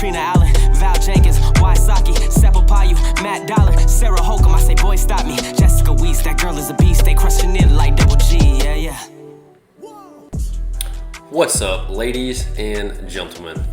Trina Allen, Val Jenkins, Wysocki, Sepple Payu, Matt Dollar, Sarah Holcomb. I say, boy, stop me. Jessica Weiss, that girl is a beast. They crushing in like double G. Yeah, yeah. What's up, ladies and gentlemen?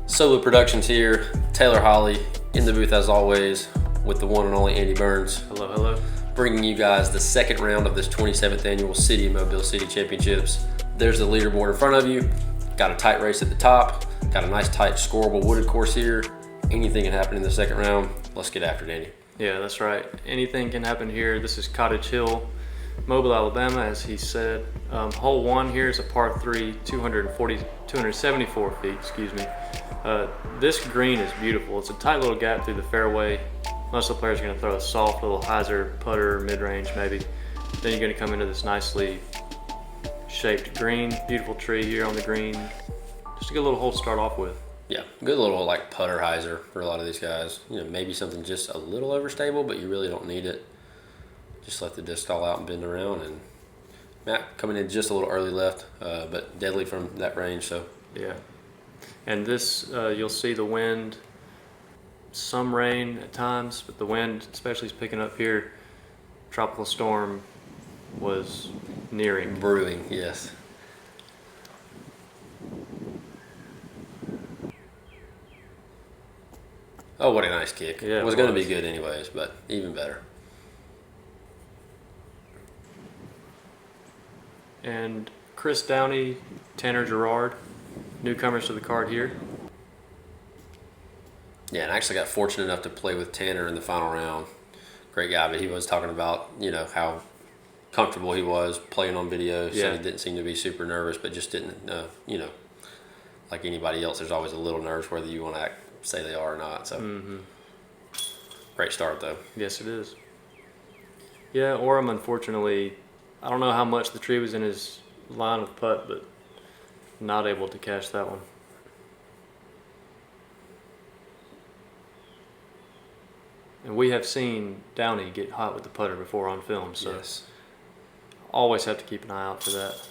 Solo Productions here. Tailor Holley in the booth as always with the one and only Andy Burns. Hello, hello. Bringing you guys the second round of this 27th annual City of Mobile City Championships. There's the leaderboard in front of you. Got a tight race at the top. Got a nice tight scoreable wooded course here. Anything can happen in the second round. Let's get after it, Andy. Yeah, that's right. Anything can happen here. This is Cottage Hill, Mobile, Alabama, as he said. Hole 1 here is a par 3, 274 feet, excuse me. This green is beautiful. It's a tight little gap through the fairway. Most of the players are going to throw a soft little hyzer putter, mid-range maybe. Then you're going to come into this nicely shaped green. Beautiful tree here on the green. Just a good little hole to start off with. Yeah, good little like putter hyzer for a lot of these guys. You know, maybe something just a little overstable, but you really don't need it. Just let the disc stall out and bend around. And Matt coming in just a little early left, but deadly from that range. So yeah. And this, you'll see the wind, some rain at times, but the wind especially is picking up here. Tropical storm was nearing. Brewing, yes. Oh, what a nice kick. Yeah, it was going to be good anyways, but even better. And Chris Downey, Tanner Girouard, newcomers to the card here. Yeah, and I actually got fortunate enough to play with Tanner in the final round. Great guy, but he was talking about, you know, how comfortable he was playing on video. So Yeah. he didn't seem to be super nervous, but just didn't, you know, like anybody else, there's always a little nerves whether you want to say they are or not. So Great start, though. Yes, it is. Yeah, Orum, unfortunately, I don't know how much the tree was in his line of putt, but not able to catch that one. And we have seen Downey get hot with the putter before on film, so Yes. always have to keep an eye out for that.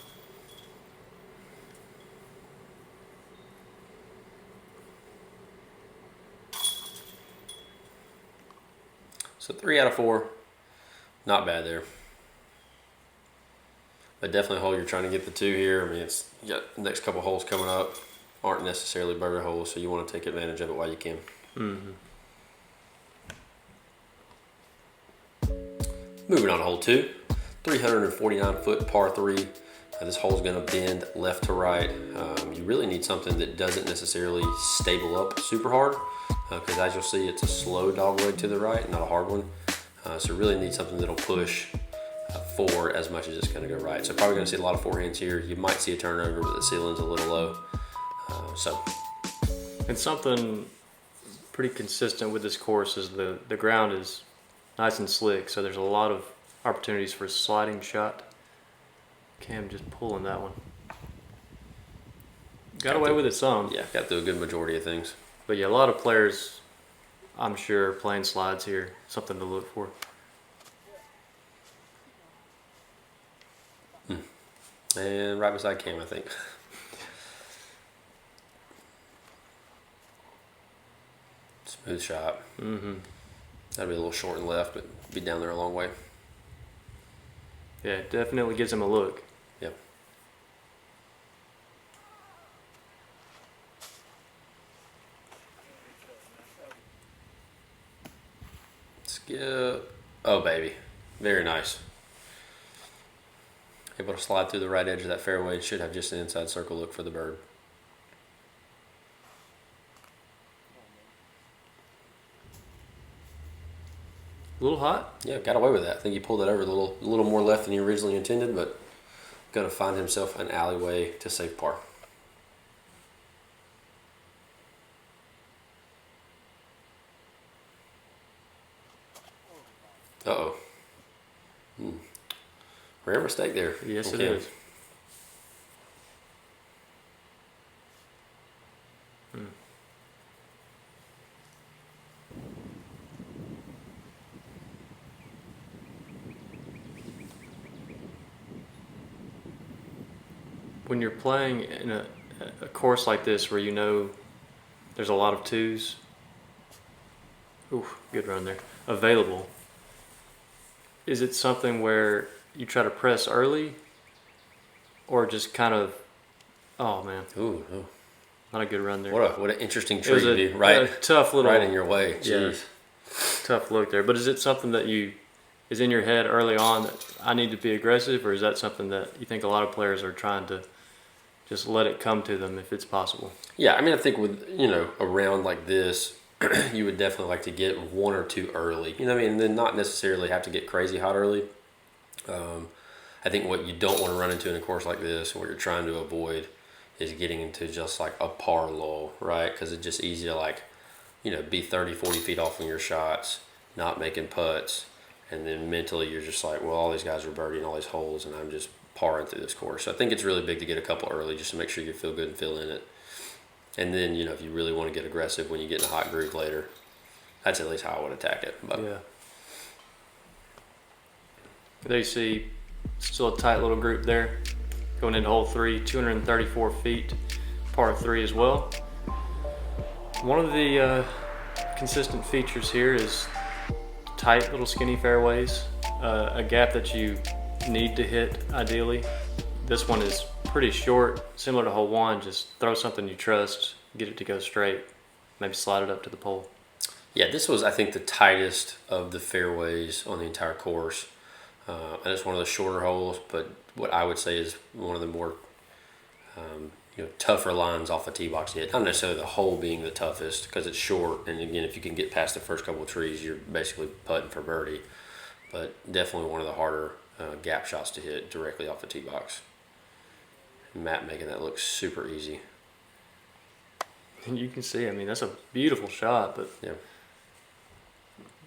So 3 out of 4, not bad there. But definitely a hole you're trying to get the 2 here. I mean, it's you got the next couple holes coming up aren't necessarily birdie holes, so you want to take advantage of it while you can. Moving on to hole 2, 349-foot par 3. This hole's going to bend left to right. You really need something that doesn't necessarily stable up super hard, because as you'll see, it's a slow dog leg to the right, not a hard one. So really need something that'll push forward as much as it's going to go right. So probably going to see a lot of forehands here. You might see a turnover, but the ceiling's a little low. And something pretty consistent with this course is the ground is nice and slick, so there's a lot of opportunities for a sliding shot. Cam just pulling that one. Got away with it some. Yeah, got through a good majority of things. But yeah, a lot of players, I'm sure, playing slides here. Something to look for. And right beside Cam, I think. Smooth shot. That'd be a little short and left, but be down there a long way. Yeah, it definitely gives him a look. Yep. Skip. Oh, baby. Very nice. Able to slide through the right edge of that fairway and should have just an inside circle look for the bird. A little hot. Yeah, got away with that. I think he pulled that over a little more left than he originally intended, but going to find himself an alleyway to save par. Uh-oh. Rare mistake there. Yes, it Okay. is. When you're playing in a course like this where you know There's a lot of twos. Ooh, good run there. Available. Is it something where you try to press early, or just kind of, oh man, Ooh, ooh. not a good run there. What an interesting It tree was to be right, a tough little, right in your way. Yeah. Jeez. Tough look there. But is it something that is in your head early on that I need to be aggressive, or is that something that you think a lot of players are trying to just let it come to them if it's possible? Yeah, I mean, I think with, a round like this, you would definitely like to get one or two early. You know what I mean? And then not necessarily have to get crazy hot early. I think what you don't want to run into in a course like this, what you're trying to avoid, is getting into just like a par lull, right? Because it's just easy to be 30, 40 feet off from your shots, not making putts, and then mentally you're just like, well, all these guys are birdieing all these holes, and I'm just parring through this course. So I think it's really big to get a couple early just to make sure you feel good and feel in it. And then, if you really want to get aggressive when you get in a hot groove later, that's at least how I would attack it. But Yeah. There you see, still a tight little group there. Going into hole 3, 234 feet, par 3 as well. One of the consistent features here is tight little skinny fairways, a gap that you need to hit ideally. This one is pretty short, similar to hole 1, just throw something you trust, get it to go straight, maybe slide it up to the pole. yeah, this was, I think, the tightest of the fairways on the entire course. And it's one of the shorter holes, but what I would say is one of the more tougher lines off the tee box to hit. Not necessarily the hole being the toughest because it's short, and again, if you can get past the first couple of trees, you're basically putting for birdie. But definitely one of the harder gap shots to hit directly off the tee box. Matt making that look super easy. And you can see, I mean, that's a beautiful shot, but Yeah.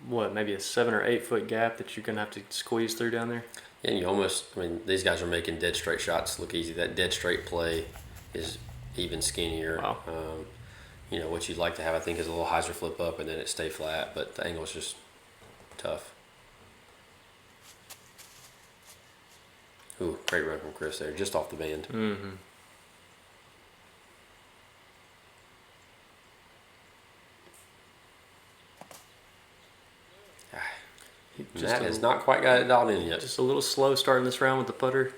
what, maybe a 7 or 8 foot gap that you're gonna have to squeeze through down there? And you almost, these guys are making dead straight shots look easy. That dead straight play is even skinnier. Wow. What you'd like to have, I think, is a little hyzer flip up and then it stay flat, but the angle is just tough. Ooh, great run from Chris there, just off the band. Mm-hmm. Matt has not quite got it dialed in yet. Just a little slow starting this round with the putter.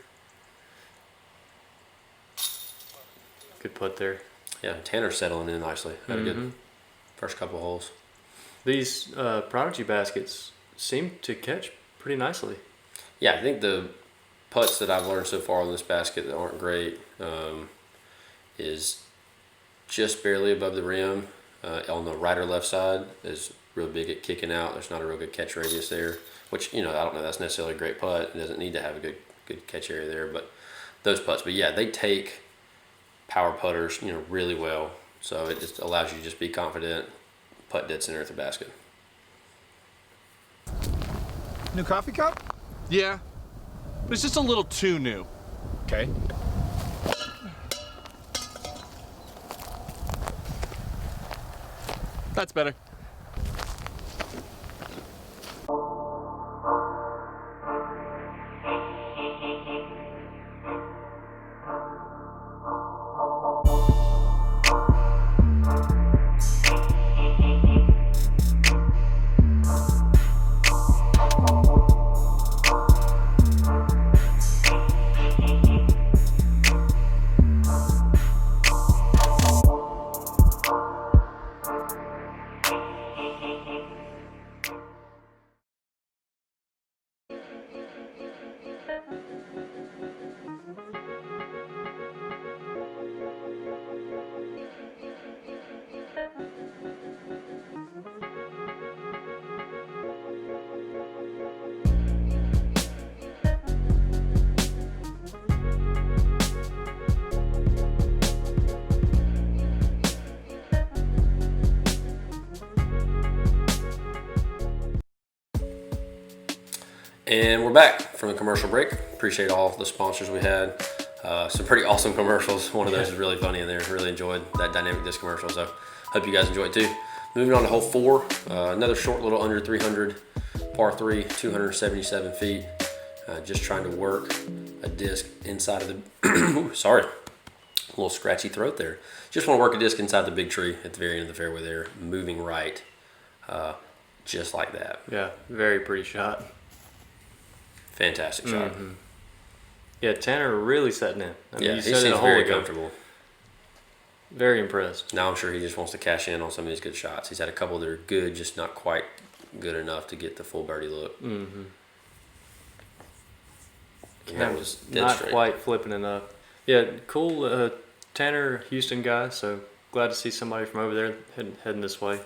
Good putt there. Yeah, Tanner's settling in nicely. Had a good first couple holes. These Prodigy baskets seem to catch pretty nicely. Yeah, I think the putts that I've learned so far on this basket that aren't great is just barely above the rid on the right or left side is real big at kicking out. There's not a real good catch radius there, which, I don't know, that's necessarily a great putt. It doesn't need to have a good catch area there, but those putts. But yeah, they take power putters, really well. So it just allows you to just be confident, putt dead center at the basket. New coffee cup? Yeah, but it's just a little too new. Okay. That's better. And we're back from the commercial break. Appreciate all the sponsors we had. Some pretty awesome commercials. One of those is really funny in there. Really enjoyed that dynamic disc commercial. So hope you guys enjoyed too. Moving on to hole 4. Another short little under 300 par 3, 277 feet. Just trying to work a disc inside of the little scratchy throat there. Just want to work a disc inside the big tree at the very end of the fairway there, moving right, just like that. Yeah, very pretty shot. Fantastic shot. Yeah, Tanner really setting in. I mean, Yeah, you he said it seems a whole very ago. comfortable. Very impressed. Now I'm sure he just wants to cash in on some of these good shots. He's had a couple that are good, just not quite good enough to get the full birdie look. And that was dead Not straight. quite flipping enough. Yeah, cool Tanner Houston guy, so glad to see somebody from over there heading this way.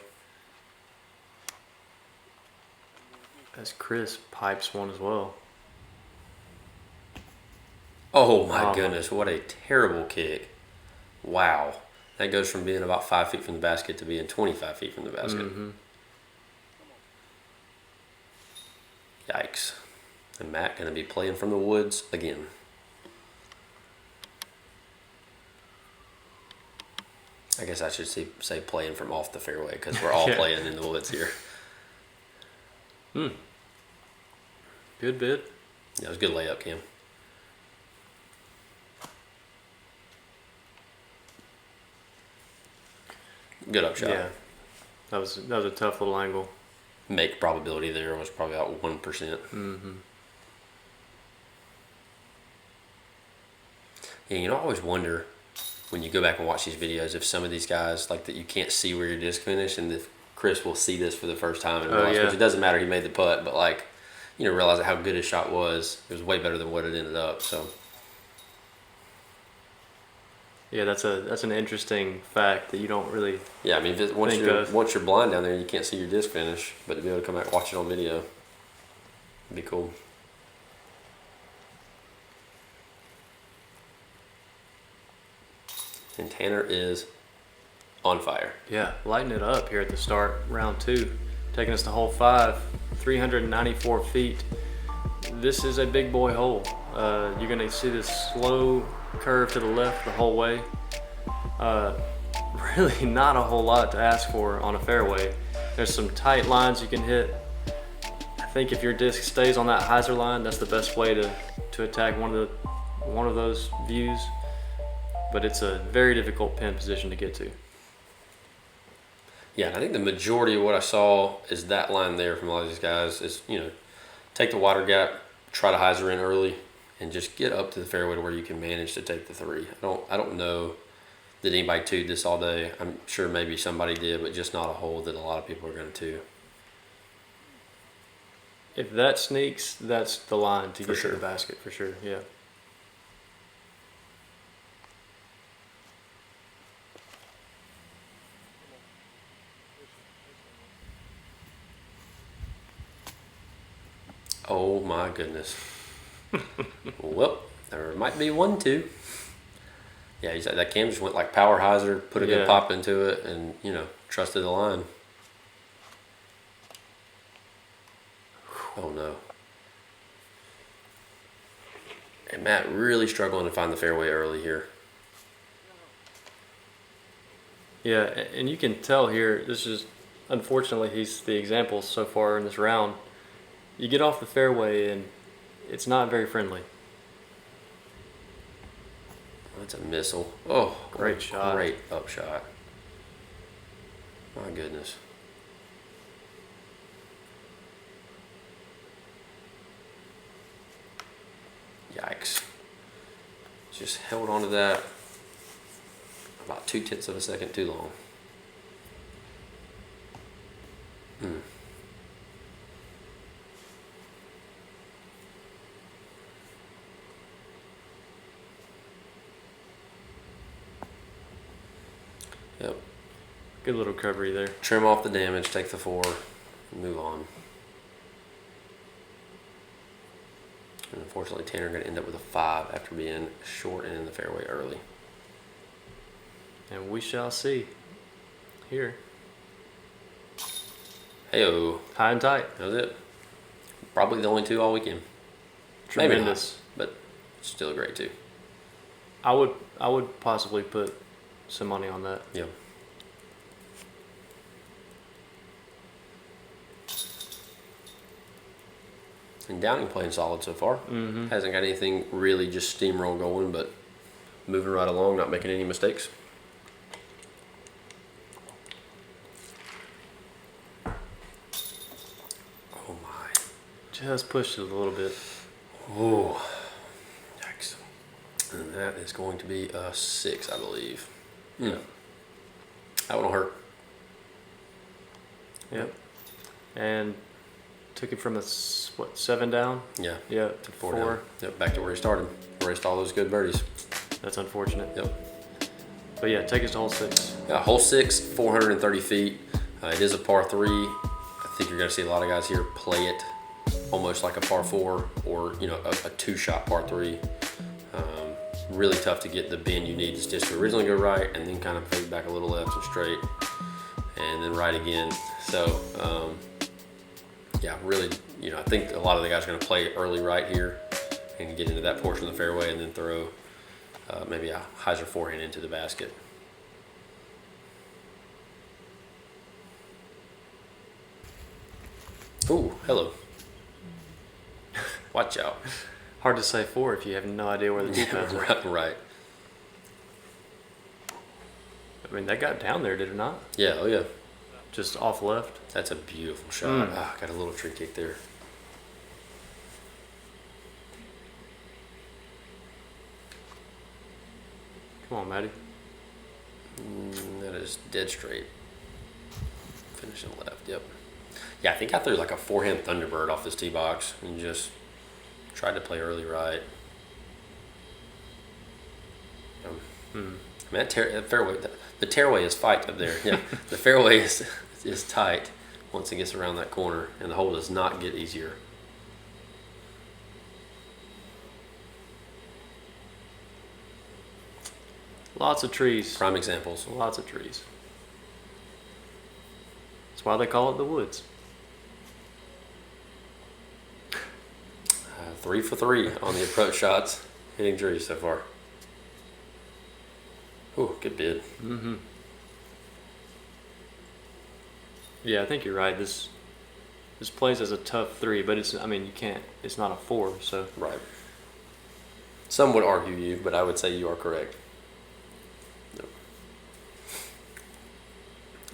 As Chris pipes one as well. Oh my goodness, what a terrible kick. Wow. That goes from being about 5 feet from the basket to being 25 feet from the basket. Yikes. And Matt going to be playing from the woods again. I guess I should say playing from off the fairway because we're all playing in the woods here. Good bid. Yeah, it was a good layup, Cam. Good upshot. Yeah, that was a tough little angle. Make probability there was probably about 1%. Yeah, you know, I always wonder when you go back and watch these videos if some of these guys, like that you can't see where your disc finished, and if Chris will see this for the first time and realize, which it doesn't matter, he made the putt, but like, you know, realize how good his shot was. It was way better than what it ended up, so. Yeah, that's an interesting fact that you don't really. Yeah, I mean, once you're blind down there, you can't see your disc finish, but to be able to come back and watch it on video, it'd be cool. And Tanner is on fire. Yeah, lighting it up here at the start, round 2, taking us to hole 5, 394 feet. This is a big boy hole. You're gonna see this slow curve to the left the whole way. Really not a whole lot to ask for on a fairway. There's some tight lines you can hit. I think if your disc stays on that hyzer line, that's the best way to attack one of those views. But it's a very difficult pin position to get to. Yeah, and I think the majority of what I saw is that line there from a lot of these guys is, you know, take the water gap, try to hyzer in early, and just get up to the fairway to where you can manage to take the 3. I don't know that anybody two'd this all day. I'm sure maybe somebody did, but just not a hole that a lot of people are going to two. If that sneaks, that's the line to For get sure. to the basket for sure. Yeah. Oh my goodness. Well, there might be 1-2. Yeah, he's like, that Cam just went like power hyzer, put a good pop into it, and, you know, trusted the line. Oh no. And Matt really struggling to find the fairway early here. Yeah, and you can tell here, this is, unfortunately, he's the example so far in this round. You get off the fairway and it's not very friendly. That's a missile. Oh, Great shot. Great upshot. My goodness. Yikes. Just held on to that about 0.2 of a second too long. Yep. Good little recovery there. Trim off the damage, take the 4, and move on. And unfortunately, Tanner going to end up with a 5 after being short and in the fairway early. And we shall see here. Hey-oh. High and tight. That was it. Probably the only 2 all weekend. Tremendous. Maybe not, but still a great 2. I would possibly put some money on that. Yeah. And Downey playing solid so far. Hasn't got anything really just steamroll going, but moving right along, not making any mistakes. Oh my. Just pushed it a little bit. Oh, yikes. And that is going to be a 6, I believe. Yeah. That one will hurt. Yep. And took it from a, 7 down? Yeah. Yeah, Took to 4 4. down. Yep, back to where he started. Erased all those good birdies. That's unfortunate. Yep. But yeah, take us to hole 6. Yeah, hole 6, 430 feet. It is a par 3. I think you're going to see a lot of guys here play it almost like a par 4 or, you know, a 2-shot par 3. Really tough to get the bend you need. It's just to originally go right and then kind of fade back a little left and straight and then right again. So, yeah, really, you know, I think a lot of the guys are going to play early right here and get into that portion of the fairway and then throw maybe a hyzer forehand into the basket. Ooh, hello. Watch out. Hard to say 4 if you have no idea where the tee pads are. Right. I mean, that got down there, did it not? Yeah, oh yeah. Just off left. That's a beautiful shot. Ah, got a little tree kick there. Come on, Matty. That is dead straight. Finishing left, yep. Yeah, I think I threw like a forehand Thunderbird off this tee box and just tried to play early right. I mean, that fairway, the fairway is tight up there. Yeah, the fairway is tight once it gets around that corner, and the hole does not get easier. Lots of trees. Prime examples. Lots of trees. That's why they call it the woods. 3 for 3 on the approach shots, hitting trees so far. Ooh, good bid. Mm-hmm. Yeah, I think you're right. This plays as a tough 3, but it's, I mean, you can't, it's not a 4, so. Right. Some would argue you, but I would say you are correct. Nope.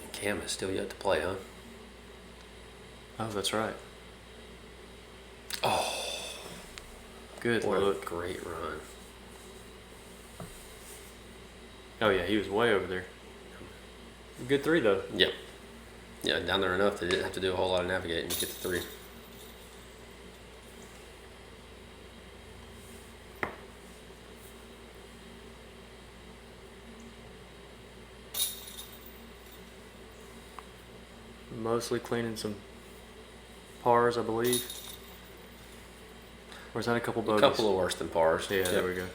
And Cam is still yet to play, huh? Oh, that's right. Oh, Good what look. a great run. Oh yeah, he was way over there. Good 3 though. Yep. Yeah, down there enough they didn't have to do a whole lot of navigating to get the 3. Mostly cleaning some pars, I believe. Or is that a couple bogeys? A couple of worse than pars. Yeah, Yep. there we go.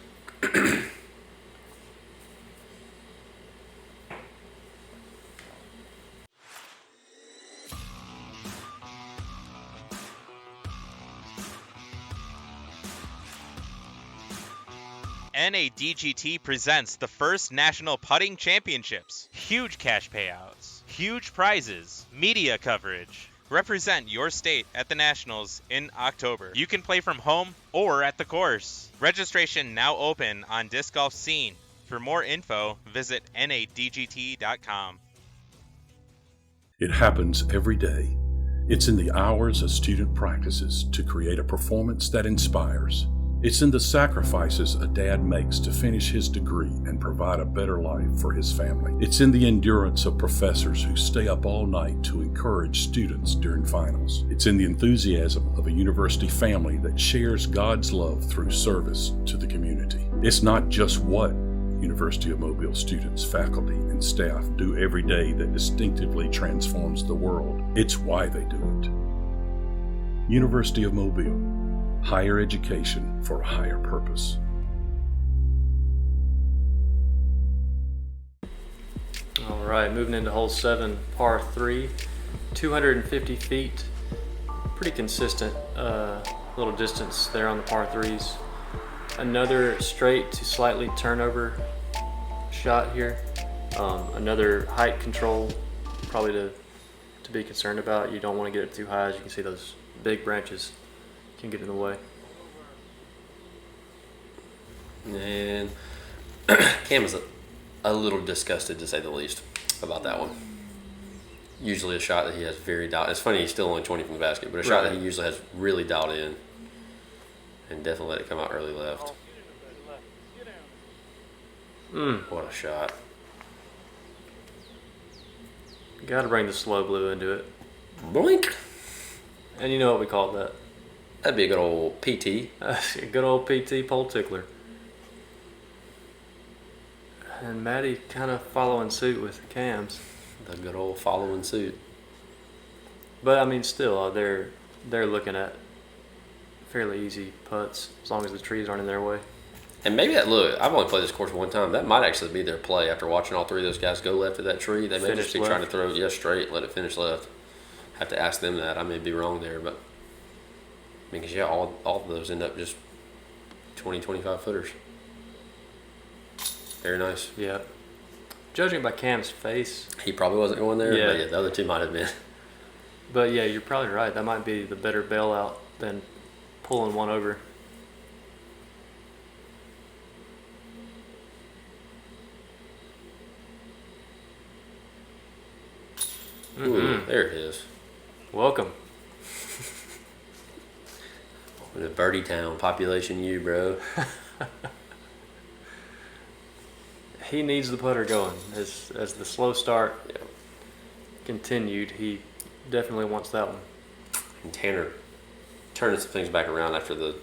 NADGT presents the first National Putting Championships. Huge cash payouts, huge prizes, media coverage. Represent your state at the Nationals in October. You can play from home or at the course. Registration now open on Disc Golf Scene. For more info, visit nadgt.com. It happens every day. It's in the hours a student practices to create a performance that inspires. It's in the sacrifices a dad makes to finish his degree and provide a better life for his family. It's in the endurance of professors who stay up all night to encourage students during finals. It's in the enthusiasm of a university family that shares God's love through service to the community. It's not just what University of Mobile students, faculty, and staff do every day that distinctively transforms the world. It's why they do it. University of Mobile. Higher education for a higher purpose. All right, moving into hole 7, par 3, 250 feet. Pretty consistent little distance there on the par 3s. Another straight to slightly turnover shot here. Another height control probably to be concerned about. You don't want to get it too high. As you can see, those big branches can get in the way. And Cam is a little disgusted, to say the least, about that one. Usually a shot that he has very dialed. It's funny, he's still only 20 from the basket, but a shot that he usually has really dialed in, and definitely let it come out early left. What a shot. Got to bring the slow blue into it. Blink. And you know what we call that? That'd be a good old PT. A good old PT pole tickler. And Maddie kind of following suit with Cam's. The good old following suit. But I mean, still, they're looking at fairly easy putts as long as the trees aren't in their way. And maybe that, look, I've only played this course one time. That might actually be their play after watching all three of those guys go left of that tree. They may Finish just be left. trying to throw straight and let it finish left. Have to ask them that. I may be wrong there, but I mean, because all of those end up just 20, 25 footers. Very nice. Yeah. Judging by Cam's face. He probably wasn't going there, Yeah. but yeah, the other two might have been. But yeah, you're probably right. That might be the better bailout than pulling one over. Ooh, there it is. Welcome. In a birdie town, population U, bro. He needs the putter going. As the slow start continued, he definitely wants that one. And Tanner turning some things back around after the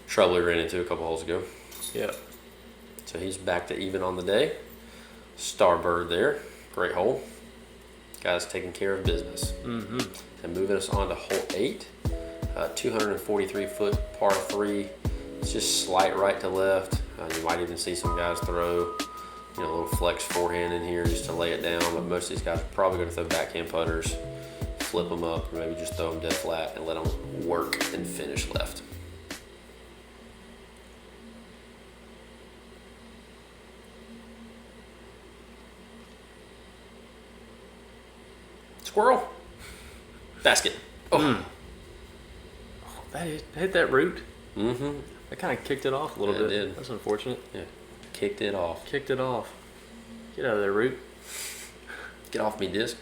trouble he ran into a couple holes ago. Yeah. So he's back to even on the day. Starbird there. Great hole. Guys taking care of business. Mm-hmm. And moving us on to hole 8. 243 foot par 3. It's just slight right to left. You might even see some guys throw, a little flex forehand in here just to lay it down. But most of these guys are probably going to throw backhand putters, flip them up, or maybe just throw them dead flat and let them work and finish left. Squirrel. Basket. Oh. That hit that root. Mm-hmm. That kind of kicked it off a little Yeah, it bit. did. That's unfortunate. Yeah. Kicked it off. Kicked it off. Get out of there, root. Get off me, disc.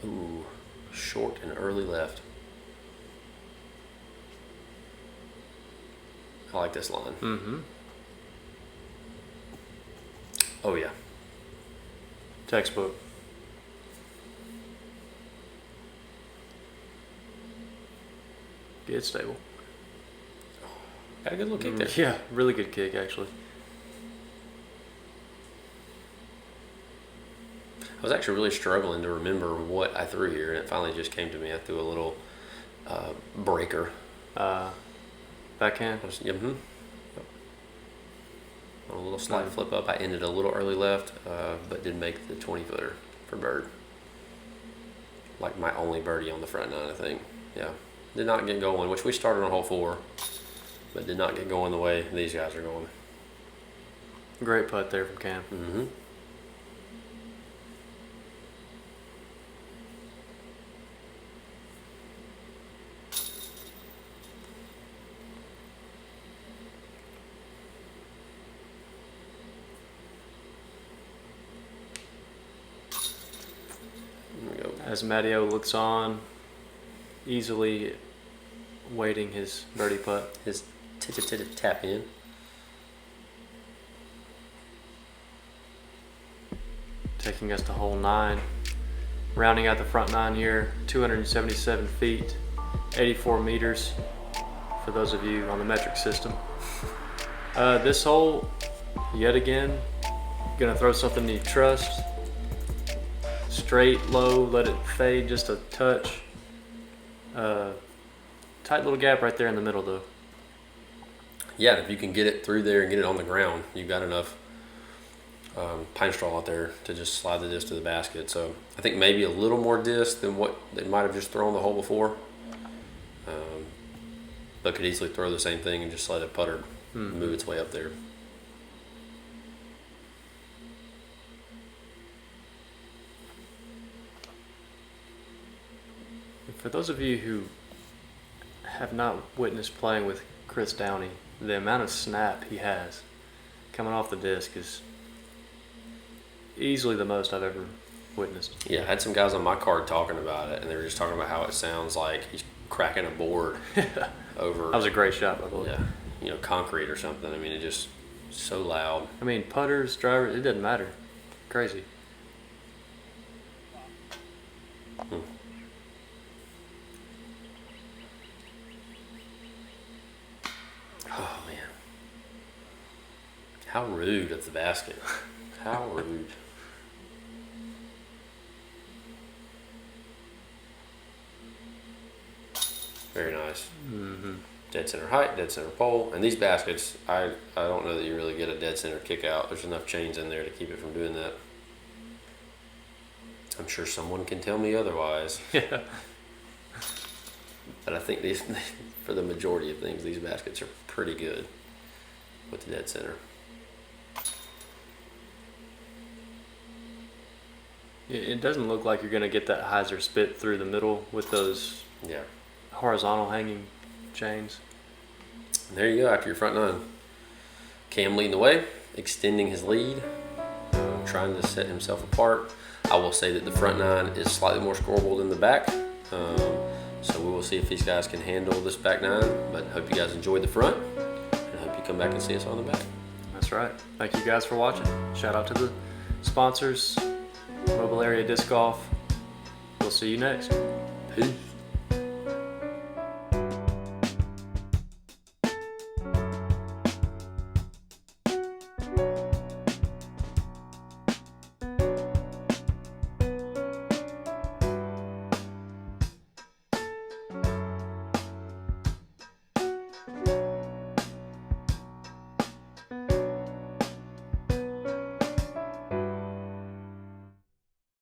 Ooh. Short and early left. I like this line. Mm-hmm. Oh, yeah. Textbook. Get stable. Got a good little kick there. Yeah, really good kick, actually. I was actually really struggling to remember what I threw here, and it finally just came to me. I threw a little breaker. Backhand. A little slight flip up. I ended a little early left, but did make the 20-footer for bird. Like my only birdie on the front nine, I think. Yeah. Did not get going, which we started on hole 4, but did not get going the way these guys are going. Great putt there from Cam. Mm-hmm. As Matteo looks on, easily waiting his birdie putt. His tap in. Taking us to hole 9. Rounding out the front 9 here, 277 feet, 84 meters for those of you on the metric system. This hole, yet again, gonna throw something you trust. Straight, low, let it fade just a touch. Tight little gap right there in the middle though. Yeah, if you can get it through there and get it on the ground, you've got enough pine straw out there to just slide the disc to the basket. So I think maybe a little more disc than what they might have just thrown the hole before. But could easily throw the same thing and just let a putter move its way up there. For those of you who have not witnessed playing with Chris Downey, the amount of snap he has coming off the disc is easily the most I've ever witnessed. Yeah, I had some guys on my card talking about it, and they were just talking about how it sounds like he's cracking a board over. That was a great shot, by the way. Yeah, concrete or something. I mean, it just so loud. I mean, putters, drivers, it doesn't matter. Crazy. Oh man, how rude at the basket. How rude. Very nice. Dead center height, dead center pole, and these baskets, I don't know that you really get a dead center kick out. There's enough chains in there to keep it from doing that. I'm sure someone can tell me otherwise. Yeah. But I think these, for the majority of things, these baskets are pretty good with the dead center. It doesn't look like you're going to get that hyzer spit through the middle with those horizontal hanging chains. And there you go, after your front nine. Cam leading the way, extending his lead, trying to set himself apart. I will say that the front nine is slightly more scoreable than the back. So we will see if these guys can handle this back nine. But hope you guys enjoyed the front, and hope you come back and see us on the back. That's right. Thank you guys for watching. Shout out to the sponsors, Mobile Area Disc Golf. We'll see you next. Peace.